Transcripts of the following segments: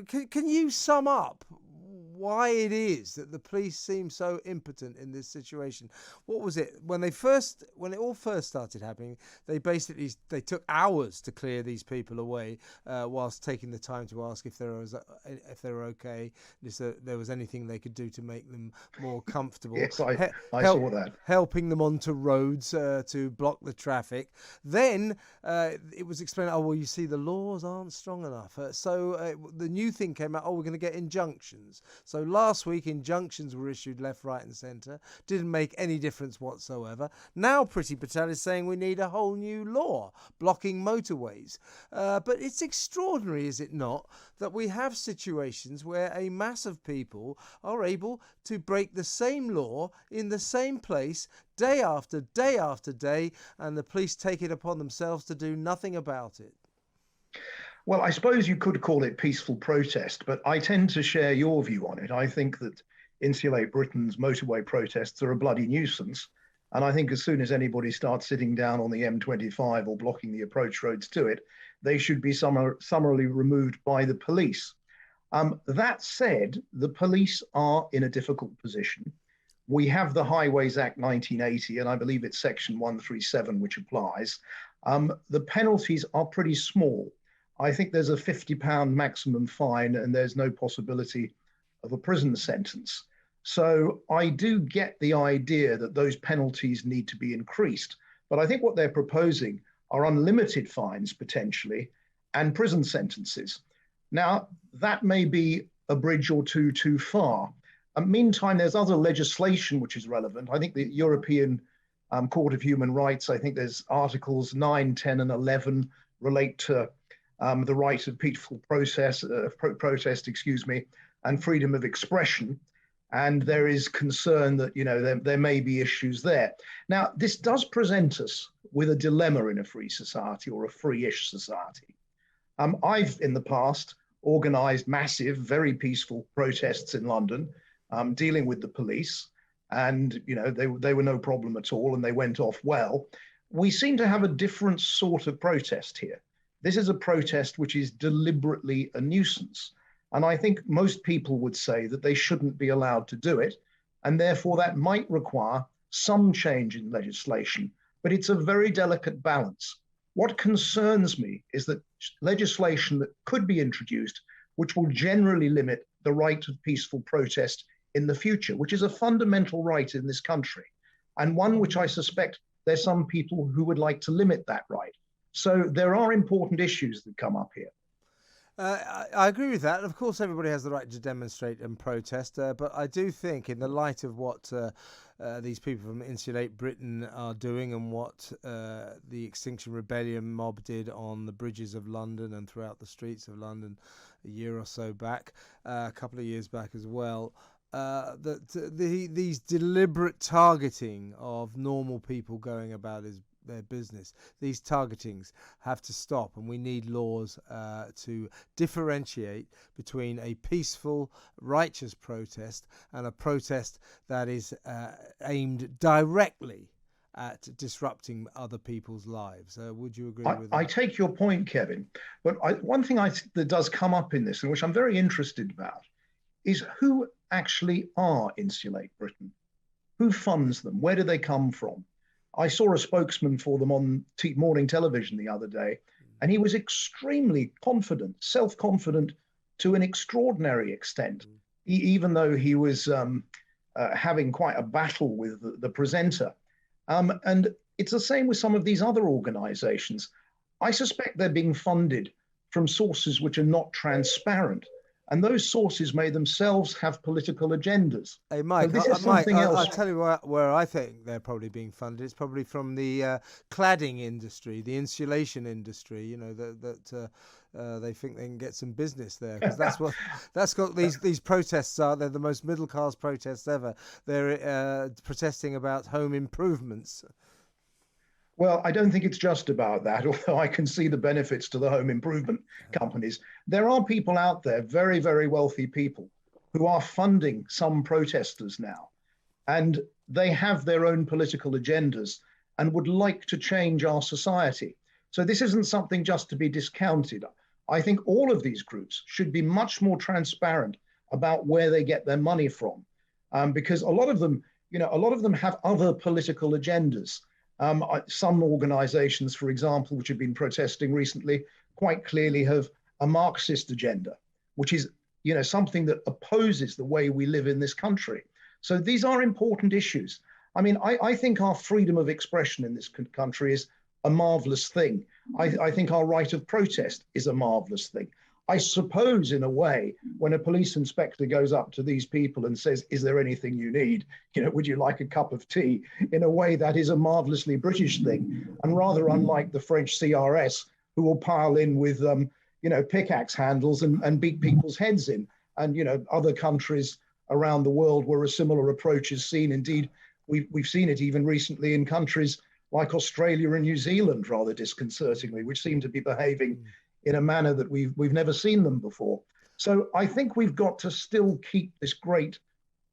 can you sum up why it is that the police seem so impotent in this situation? What was it when it all first started happening? They took hours to clear these people away, whilst taking the time to ask if they were okay, if there was anything they could do to make them more comfortable. Yes, I saw that. Helping them onto roads to block the traffic. Then it was explained, oh, well, you see, the laws aren't strong enough. So the new thing came out, oh, we're going to get injunctions. So last week, injunctions were issued left, right and centre. Didn't make any difference whatsoever. Now Priti Patel is saying we need a whole new law blocking motorways. But it's extraordinary, is it not, that we have situations where a mass of people are able to break the same law in the same place day after day after day, and the police take it upon themselves to do nothing about it. Well, I suppose you could call it peaceful protest, but I tend to share your view on it. I think that Insulate Britain's motorway protests are a bloody nuisance. And I think as soon as anybody starts sitting down on the M25 or blocking the approach roads to it, they should be summarily removed by the police. That said, the police are in a difficult position. We have the Highways Act 1980, and I believe it's section 137, which applies. The penalties are pretty small. I think there's a £50 maximum fine and there's no possibility of a prison sentence. So I do get the idea that those penalties need to be increased. But I think what they're proposing are unlimited fines potentially and prison sentences. Now, that may be a bridge or two too far. Meantime, there's other legislation which is relevant. I think the European Court of Human Rights, I think there's articles 9, 10 and 11 relate to the right of peaceful protest, and freedom of expression. And there is concern that, there may be issues there. Now, this does present us with a dilemma in a free society or a free-ish society. I've, in the past, organized massive, very peaceful protests in London, dealing with the police. And, they were no problem at all and they went off well. We seem to have a different sort of protest here. This is a protest which is deliberately a nuisance. And I think most people would say that they shouldn't be allowed to do it. And therefore, that might require some change in legislation. But it's a very delicate balance. What concerns me is that legislation that could be introduced, which will generally limit the right of peaceful protest in the future, which is a fundamental right in this country, and one which I suspect there's some people who would like to limit that right. So there are important issues that come up here. I agree with that. Of course, everybody has the right to demonstrate and protest, but I do think in the light of what these people from Insulate Britain are doing and what the Extinction Rebellion mob did on the bridges of London and throughout the streets of London a year or so back, a couple of years back as well, these deliberate targeting of normal people going about their business, these targetings have to stop, and we need laws to differentiate between a peaceful, righteous protest and a protest that is aimed directly at disrupting other people's lives. Would you agree with that? I take your point, Kevin, but one thing that does come up in this, and which I'm very interested about, is who actually are Insulate Britain? Who funds them? Where do they come from? I saw a spokesman for them on morning television the other day, and he was extremely confident, self-confident to an extraordinary extent, even though he was having quite a battle with the presenter. And it's the same with some of these other organizations. I suspect they're being funded from sources which are not transparent. And those sources may themselves have political agendas. Hey, Mike, I'll tell you where I think they're probably being funded. It's probably from the cladding industry, the insulation industry. That they think they can get some business there, because that's what these protests are. They're the most middle class protests ever. They're protesting about home improvements. Well, I don't think it's just about that, although I can see the benefits to the home improvement companies. There are people out there, very, very wealthy people, who are funding some protesters now. And they have their own political agendas and would like to change our society. So this isn't something just to be discounted. I think all of these groups should be much more transparent about where they get their money from, because a lot of them, a lot of them have other political agendas. Some organizations, for example, which have been protesting recently, quite clearly have a Marxist agenda, which is, something that opposes the way we live in this country. So these are important issues. I mean, I think our freedom of expression in this country is a marvelous thing. I think our right of protest is a marvelous thing. I suppose, in a way, when a police inspector goes up to these people and says, "Is there anything you need? Would you like a cup of tea?" In a way, that is a marvelously British thing, and rather unlike the French CRS, who will pile in with, pickaxe handles and beat people's heads in. And, other countries around the world where a similar approach is seen. Indeed, we've seen it even recently in countries like Australia and New Zealand, rather disconcertingly, which seem to be behaving in a manner that we've never seen them before. So I think we've got to still keep this great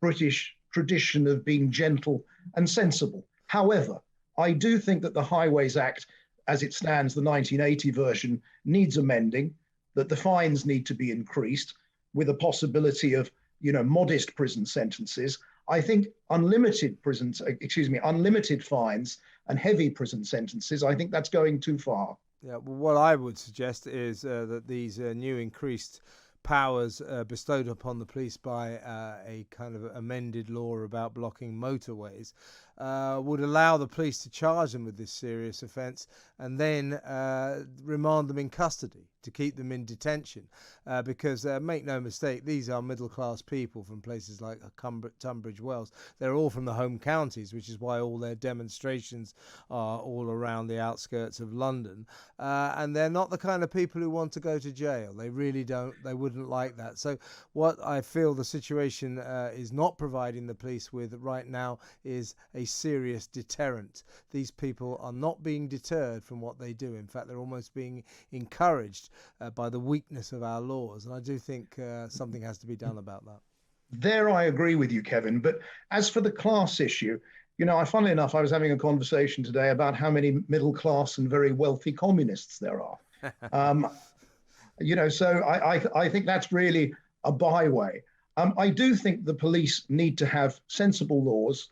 British tradition of being gentle and sensible. However, I do think that the Highways Act, as it stands, the 1980 version, needs amending, that the fines need to be increased with a possibility of, modest prison sentences. I think unlimited fines and heavy prison sentences, I think that's going too far. Yeah, well, what I would suggest is that these new increased powers bestowed upon the police by a kind of amended law about blocking motorways would allow the police to charge them with this serious offence and then remand them in custody to keep them in detention, because make no mistake, these are middle class people from places like Tunbridge Wells. They're all from the home counties, which is why all their demonstrations are all around the outskirts of London, and they're not the kind of people who want to go to jail. They really don't. They wouldn't like that. So what I feel the situation is not providing the police with right now is a serious deterrent. These people are not being deterred from what they do. In fact, they're almost being encouraged by the weakness of our laws. And I do think something has to be done about that. There I agree with you, Kevin. But as for the class issue, funnily enough, I was having a conversation today about how many middle class and very wealthy communists there are. So I think that's really a byway. I do think the police need to have sensible laws.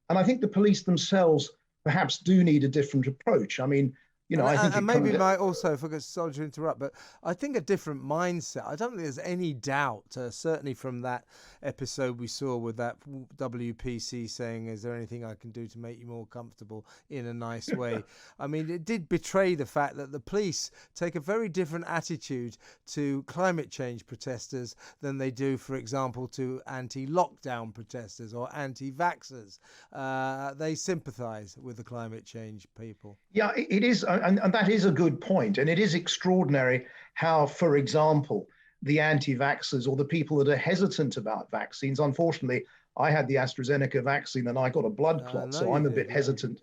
And I think the police themselves perhaps do need a different approach. I mean, I think and maybe might also, if I could, sorry to interrupt, but I think a different mindset. I don't think there's any doubt, certainly from that episode we saw with that WPC saying, "Is there anything I can do to make you more comfortable in a nice way?" I mean, it did betray the fact that the police take a very different attitude to climate change protesters than they do, for example, to anti-lockdown protesters or anti-vaxxers. They sympathise with the climate change people. Yeah, it is. And that is a good point. And it is extraordinary how, for example, the anti-vaxxers or the people that are hesitant about vaccines, unfortunately, I had the AstraZeneca vaccine and I got a blood clot. So I'm a bit hesitant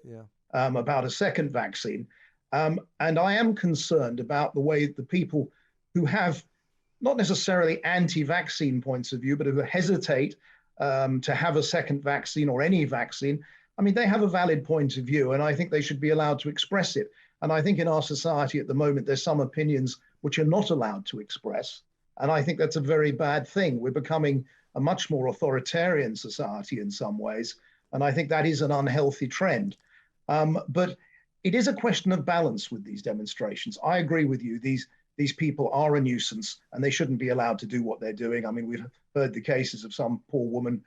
about a second vaccine. And I am concerned about the way the people who have not necessarily anti-vaccine points of view, but who hesitate to have a second vaccine or any vaccine, I mean, they have a valid point of view, and I think they should be allowed to express it. And I think in our society at the moment, there's some opinions which are not allowed to express. And I think that's a very bad thing. We're becoming a much more authoritarian society in some ways. And I think that is an unhealthy trend. But it is a question of balance with these demonstrations. I agree with you. These people are a nuisance and they shouldn't be allowed to do what they're doing. I mean, we've heard the cases of some poor woman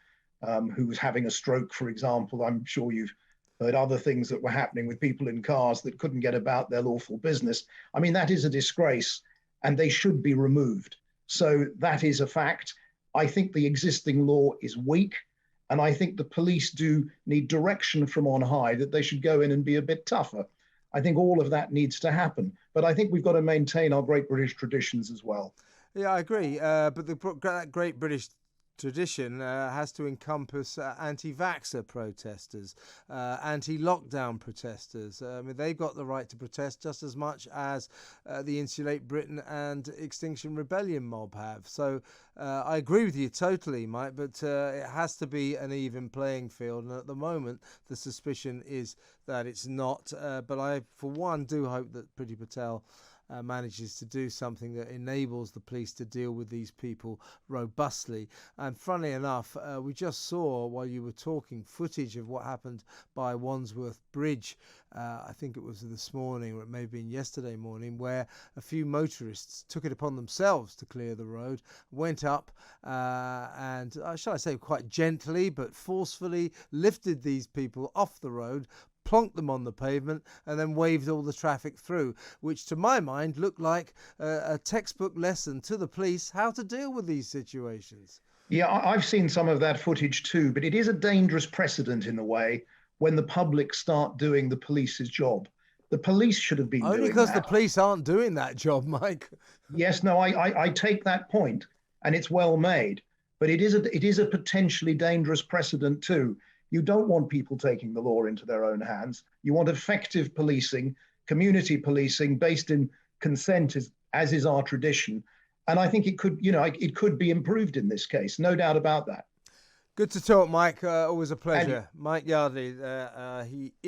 who was having a stroke, for example. I'm sure you've heard other things that were happening with people in cars that couldn't get about their lawful business. I mean, that is a disgrace and they should be removed. So that is a fact. I think the existing law is weak. And I think the police do need direction from on high, that they should go in and be a bit tougher. I think all of that needs to happen. But I think we've got to maintain our great British traditions as well. Yeah, I agree. But the great British tradition has to encompass anti-vaxxer protesters, anti-lockdown protesters. I mean, they've got the right to protest just as much as the Insulate Britain and Extinction Rebellion mob have. So I agree with you totally, Mike, but it has to be an even playing field. And at the moment, the suspicion is that it's not. But I, for one, do hope that Priti Patel manages to do something that enables the police to deal with these people robustly. And funnily enough, we just saw, while you were talking, footage of what happened by Wandsworth Bridge. I think it was this morning, or it may have been yesterday morning, where a few motorists took it upon themselves to clear the road, went up and, shall I say, quite gently but forcefully lifted these people off the road, plonked them on the pavement, and then waved all the traffic through, which to my mind looked like a textbook lesson to the police how to deal with these situations. Yeah, I've seen some of that footage too, but it is a dangerous precedent in a way when the public start doing the police's job. The police should have been only doing because that. the police aren't doing that job, Mike. Yes, no, I take that point, and it's well made, but it is a potentially dangerous precedent too. You don't want people taking the law into their own hands. You want effective policing, community policing based in consent, as is our tradition. And I think it could be improved in this case, no doubt about that. Good to talk, Mike. Always a pleasure. Mike Yardley, he